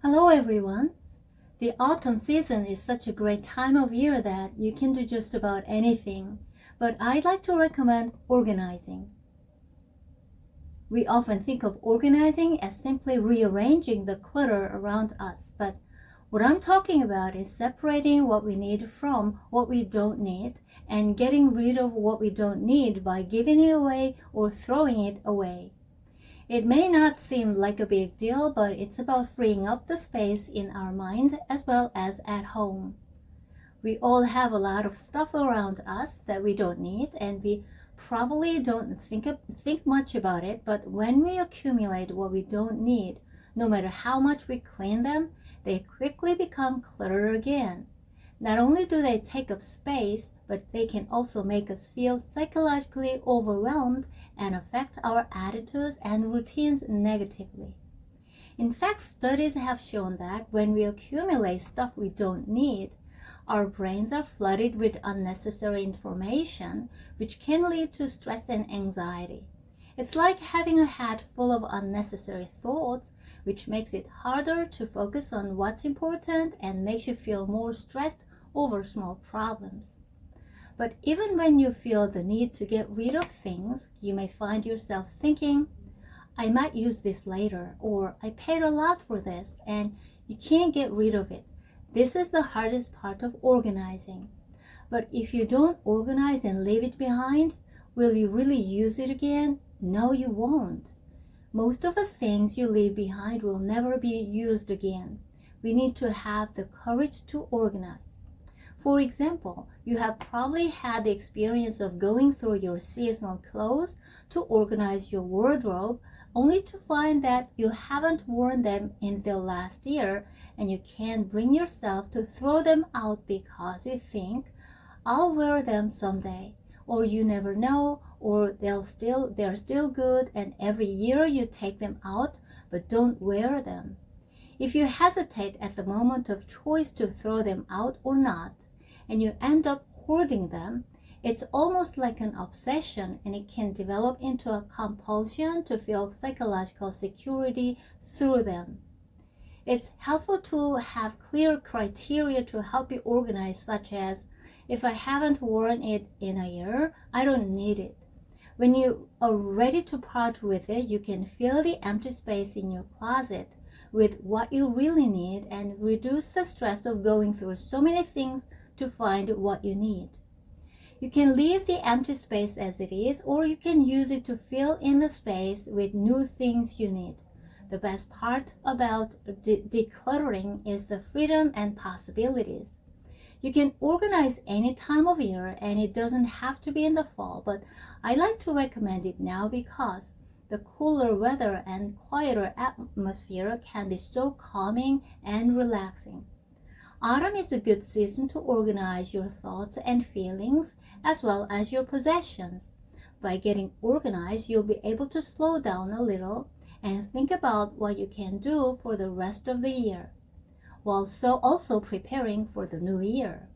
Hello everyone! The autumn season is such a great time of year that you can do just about anything, but I'd like to recommend organizing. We often think of organizing as simply rearranging the clutter around us, but what I'm talking about is separating what we need from what we don't need and getting rid of what we don't need by giving it away or throwing it away. It may not seem like a big deal, but it's about freeing up the space in our mind as well as at home. We all have a lot of stuff around us that we don't need, and we probably don't think much about it, but when we accumulate what we don't need, no matter how much we clean them, they quickly become clutter again. Not only do they take up space, but they can also make us feel psychologically overwhelmed and affect our attitudes and routines negatively. In fact, studies have shown that when we accumulate stuff we don't need, our brains are flooded with unnecessary information, which can lead to stress and anxiety. It's like having a head full of unnecessary thoughts, which makes it harder to focus on what's important and makes you feel more stressed over small problems. But even when you feel the need to get rid of things, you may find yourself thinking, I might use this later, or I paid a lot for this, and you can't get rid of it. This is the hardest part of organizing. But if you don't organize and leave it behind, will you really use it again? No, you won't. Most of the things you leave behind will never be used again. We need to have the courage to organize. For example, you have probably had the experience of going through your seasonal clothes to organize your wardrobe, only to find that you haven't worn them in the last year and you can't bring yourself to throw them out because you think, I'll wear them someday, or you never know, or they're still good, and every year you take them out but don't wear them. If you hesitate at the moment of choice to throw them out or not, and you end up hoarding them, it's almost like an obsession, and it can develop into a compulsion to feel psychological security through them. It's helpful to have clear criteria to help you organize, such as, if I haven't worn it in a year, I don't need it. When you are ready to part with it, you can fill the empty space in your closet with what you really need and reduce the stress of going through so many things to find what you need. You can leave the empty space as it is, or you can use it to fill in the space with new things you need. The best part about decluttering is the freedom and possibilities. You can organize any time of year, and it doesn't have to be in the fall, but I like to recommend it now because the cooler weather and quieter atmosphere can be so calming and relaxing. Autumn is a good season to organize your thoughts and feelings as well as your possessions. By getting organized, you'll be able to slow down a little and think about what you can do for the rest of the year, while also preparing for the new year.